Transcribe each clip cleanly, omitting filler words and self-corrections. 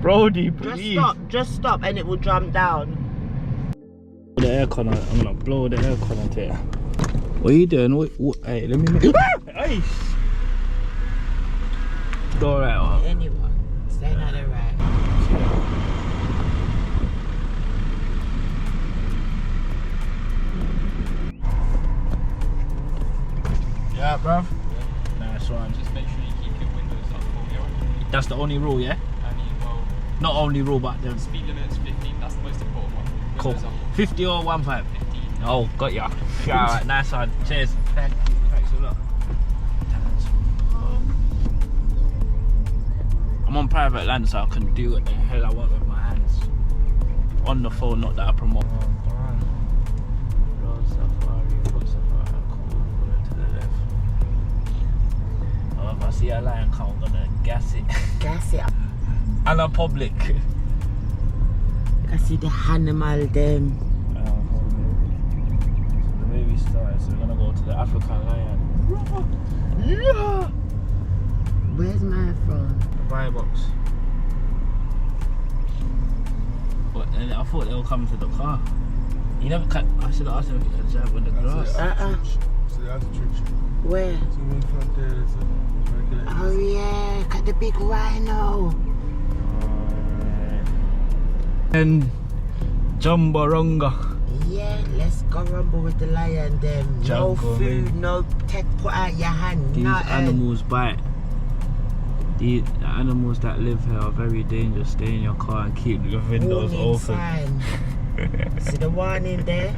Brody, please. Just stop and it will jump down. The aircon, I'm gonna blow the aircon into it. What are you doing? What, hey, let me make hey! Go right on. Anyone, stay not the right. Yeah, bruv. Nice one. Just make sure you keep your windows up for me, alright? That's the only rule, yeah? Not only rule, but the speed limit is 15, that's the most important one. Cool. Windows up. 50 or 15? 15. Oh, got ya. Alright, nice one. Cheers. Thank you. Thanks a lot. I'm on private land, so I can do what the hell I want with my hands. On the phone, not that I promote. Road safari, foot safari, cool. Pull it to the left. Oh, if I see a lion cow, I'm gonna gas it. Gas it up. And a public. I see the animal them. So the way we started, so we're gonna go to the African lion. Yeah. Where's my phone? Buy box. But then I thought they were coming to the car. You never cut. I should have asked him if he could drive on the grass. So that's a trick shot. Where? So in front there, there's a regular. Oh yeah, got the big rhino. And Jumbarunga. Yeah, let's go rumble with the lion them. Jungle, no food, man. no put out your hand. These nothing. animals bite. The animals that live here are very dangerous. Stay in your car and keep your windows Warning open. sign. See the warning there?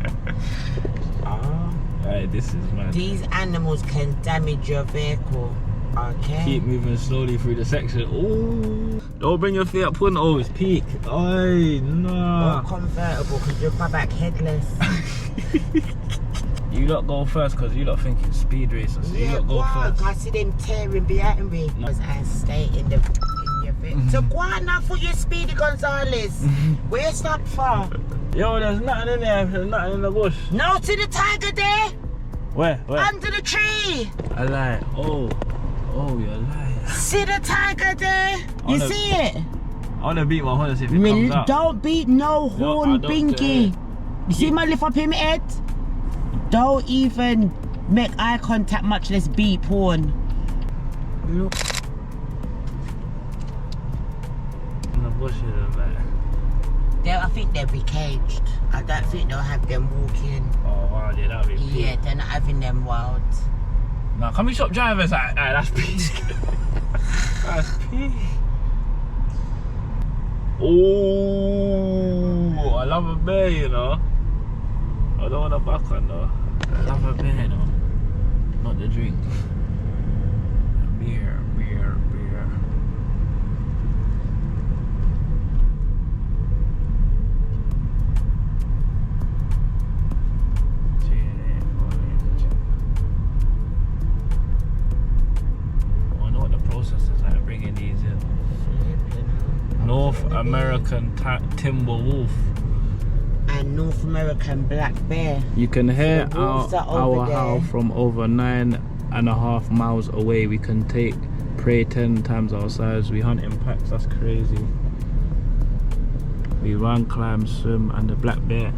Alright, this is mad. These animals can damage your vehicle. Okay. Keep moving slowly through the section. Ooh. Don't bring your feet up, Punto. It's peak. Oi, nah. Or convertible because you're back headless. You lot go first because you lot think it's speed racer. So you lot go first. I see them tearing behind me. No. And stay in your bit. So go on now for your Speedy Gonzales. Where you stop for? Yo, there's nothing in there. There's nothing in the bush. No, to the tiger there. Where? Under the tree. I lie. Oh, you're lying. See the tiger there? You see it? I wanna beat my horn and see if it comes out. Don't beat no horn, Binky. You see my lift up in my head? Don't even make eye contact, much less beat horn. Look. In the bushes and that. I think they'll be caged. I don't think they'll have them walking. Oh wow, yeah, that'll be peak. Yeah, they're not having them wild. Now, can we shop drivers? Alright, that's peak. That's peak. Oh, I love a bear, you know. I don't want a back one though. I love a bear, you know. Not the drink. Beer. North American timber wolf and North American black bear. You can hear So our howl from over 9.5 miles away. We can take prey 10 times our size. We hunt in packs, that's crazy. We run, climb, swim, and the black bear.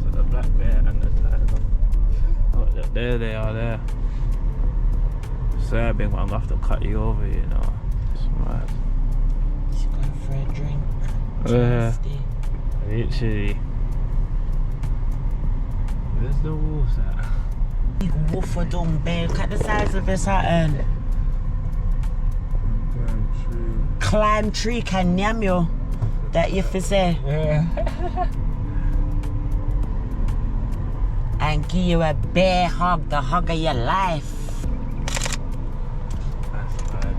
So the black bear and the tiger. Oh, there they are there. Sorry, big one, I'm gonna have to cut you over, you know. It's mad. She's going for a drink. Literally. Where's the wolves at? Big wolferdom bear. Look at the size of this something. Climb tree can yam you. That you for say. Yeah. And give you a bear hug, the hug of your life. That's bad.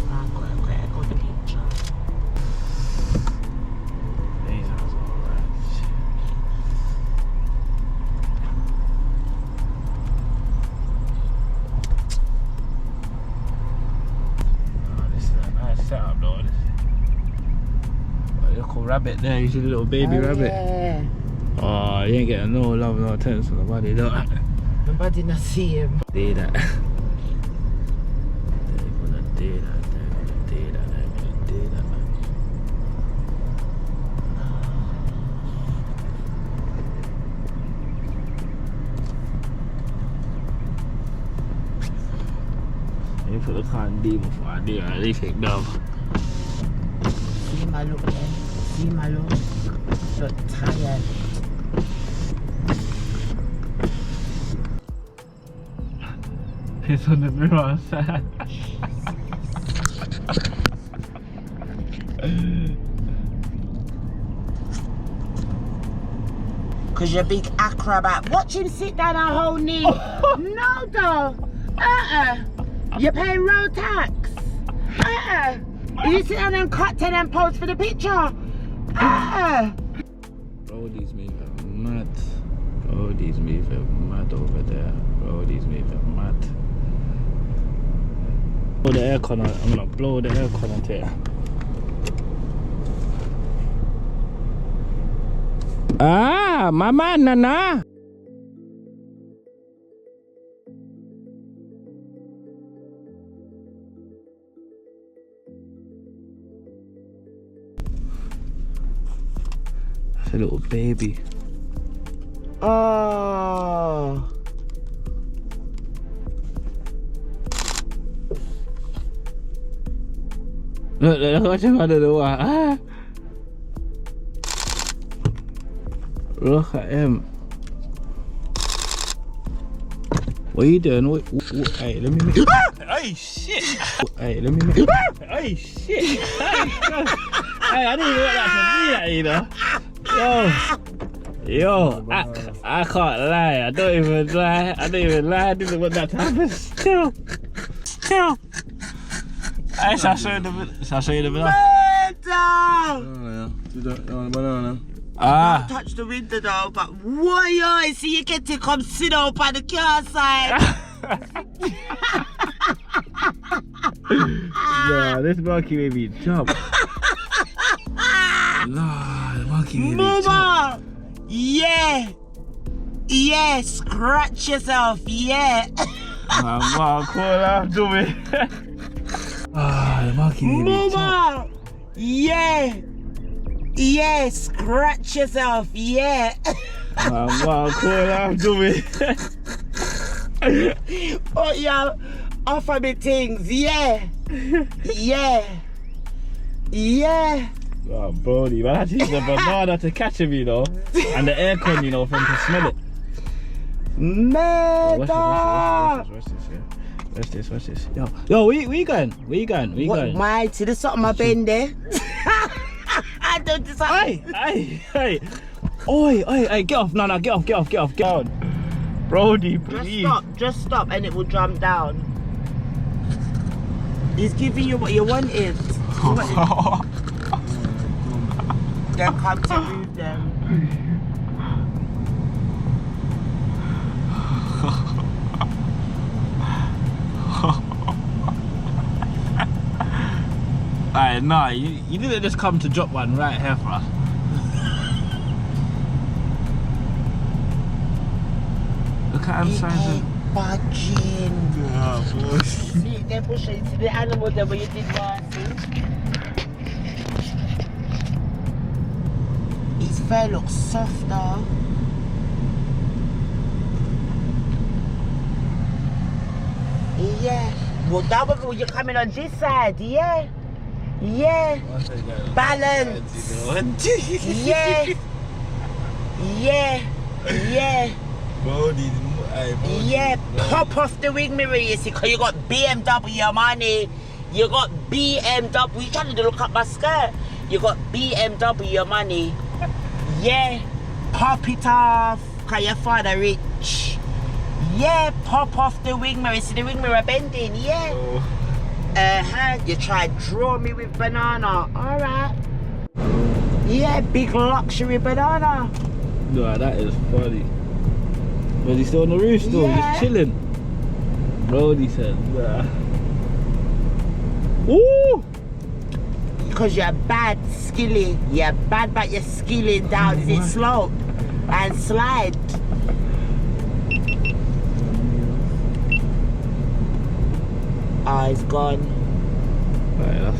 I got the picture. These are alright. Oh, this is a nice setup though. Look, a rabbit there. You see the little baby rabbit. Yeah. Oh, you ain't getting no love, no attention from nobody, don't I? Nobody not see him. Do that. They're gonna do that. ดีbefore I do anything dumb. See my look then. See my look. Look tired. Piss on the mirror, sad. Cause you're a big acrobat. Watch him sit down and hold knee. No though. You're paying road tax. You sit down and cut 10 and pose for the picture. Brody's moving mad. Brody's moving mad over there. Brody's moving mad. Blow the aircon on. I'm gonna blow the aircon onto it. Ah, my man, Nana. That's a little baby. Oh. Look, what you want to do? Ah. Look at him. What are you doing? Hey, let me make. Hey, shit! Hey, let me make. Hey, shit! Hey, I didn't even want that to be that, you know. Yo, I can't lie. I don't even lie. I didn't want that to happen. Chill. Hey, shall I show you the video? Banana. Ah. Don't touch the window though, but why I see you get to come sit up on the car side. Nah, this monkey made me jump. Nah, the monkey made me jump. Mama! Yeah, scratch yourself, yeah. Mama, cool after me. Ah, the monkey made me jump. Mama! Yeah, scratch yourself, yeah. Mama, cool after me. Oh yeah, offer me things, yeah. Oh, Brody, man, I had to use a banana to catch him, you know. And the aircon, you know, for him to smell it. Murder! Watch this. Yo, where you going? Why? See, there's something I been there. I don't decide. Hey. Oi, get off. No, get off. Brody, please. Just stop and it will jump down. He's giving you what you wanted. Then come to move them. Alright, nah, you didn't just come to drop one right here for us. Look at him sizing. Budging. Yeah, boy. See, they're pushing. See the animal there where you did last. His fur looks softer. Yeah. Well, that was you're coming on this side, yeah. Balance. Yeah. Brody, yeah, pop off the wing mirror, you see, because you got BMW money. You got BMW. You trying to look up my skirt? You got BMW money. Yeah, pop it off, because your father rich. Yeah, pop off the wing mirror. See the wing mirror bending, yeah. You try to draw me with banana. Alright. Yeah, big luxury banana. No, that is funny. Was he still on the roof still? Yeah. Just chilling. Brody said, nah. Woo! Because you're bad skilly. You're bad, but you're skilling down the slope and slide. Oh, it's gone. Right, that's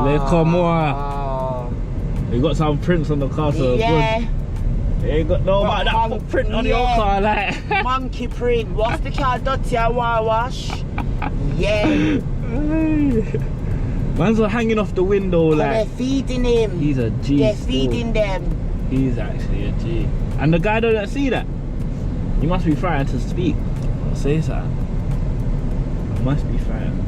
Let's come more. We got some prints on the car, so yeah. good. You ain't got no about that footprint on your car, like. Monkey print. What's the car dirty and wash? Yeah. Man's are hanging off the window They're like feeding him. he's a G. They're still. feeding them. He's actually a G. And the guy don't see that. He must be trying to speak. Or say something. He must be trying.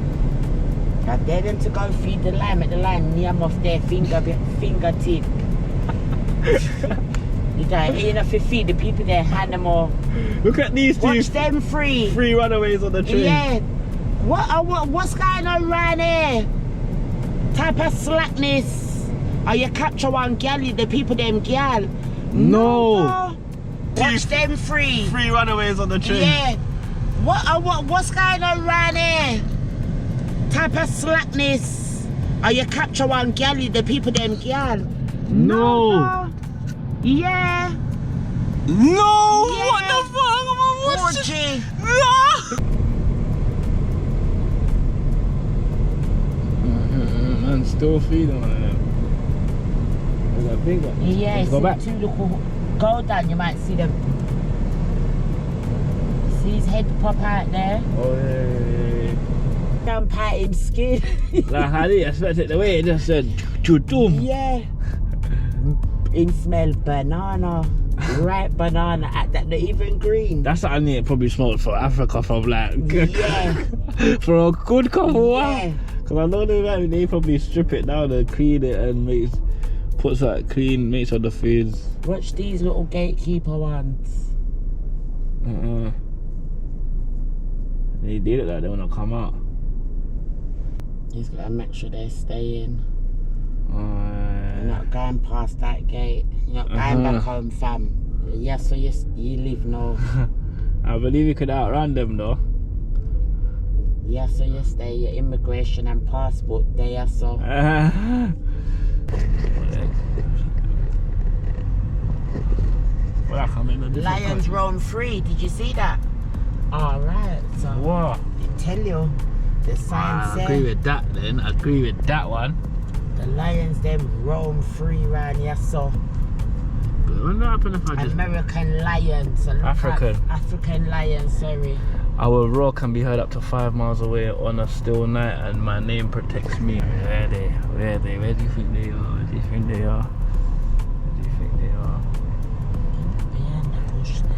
I dare them to go feed the lamb at the lamb, near off their fingertip. You don't enough to feed the people there, animal. Look at these two. Watch them free. Three runaways on the train. Yeah. What's going on around here? Type of slackness. Are you capture one gal, the people them gal? No. Watch them free. Three runaways on the train. Yeah. What's going on around here? Type of slackness. Are you capture one gal, the people them gal? No. Yeah. No. Yeah. What the fuck? What's Orgy. Man, still feeding on them. There's a big one. Yeah, Let's go back. two little go down, you might see them. See his head pop out there? Oh yeah. Jump out him skin. Like I didn't expect it the way it just said chudum. Yeah. Him smell banana. Ripe banana at that, not even green. That's something it probably smelled for Africa from like Yeah. for a good couple while. Yeah. Cause I know they probably strip it down and clean it and puts that clean, makes on the foods. Watch these little gatekeeper ones. They did it like they wanna come out. He's gotta make sure they stay in. You're Yeah. not going past that gate. You're not going back home, fam. Yes, so you live now. I believe you could outrun them though. Yes, so you stay. Your immigration and passport there, so. Well, I come in a different Lions country. roam free. Did you see that? Alright, so. What? They tell you. The sign I agree says with that then. I agree with that one. the lions them roam free round here, so. But what happened if I just... American lions. So look African. at African lions, sorry. Our roar can be heard up to 5 miles away on a still night, and my name protects me. Where are they? Where are they? Where do you think they are? Where do you think they are? Where do you think they are? Behind the bush there.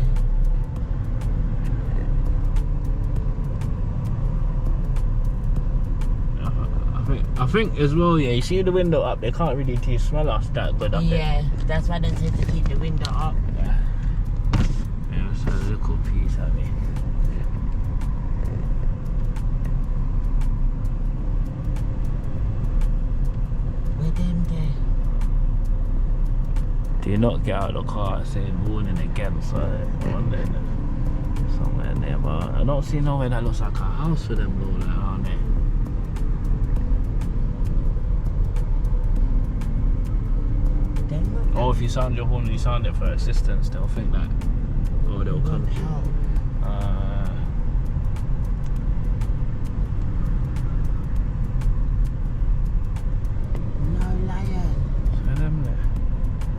I think as well, yeah, you see the window up, they can't really smell us that good up there. Yeah, that's why they tend to keep the window up. Yeah, it's a little piece of it. With them there. Do you not get out of the car saying warning again, so one day somewhere there, but I don't see nowhere that looks like a house for them though, like, aren't they? Or if you sound your horn, you sound it for assistance, they'll think that, or they'll come to you. No lion. So them there.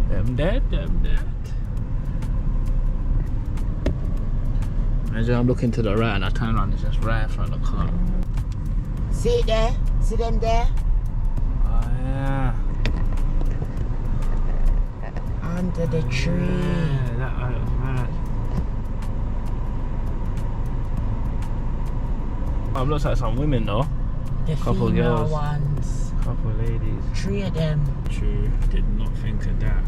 Them dead. Imagine I'm looking to the right and I turn around, it's just right in front of the car. See it there? See them there? Oh yeah. Under the tree. Yeah, that was mad. Looks like some women though. The Couple female girls. ones. Couple ladies. 3 of them. True. Did not think of that.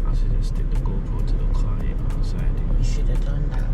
I should just stick the GoPro to the car, you know, outside. You should have done that.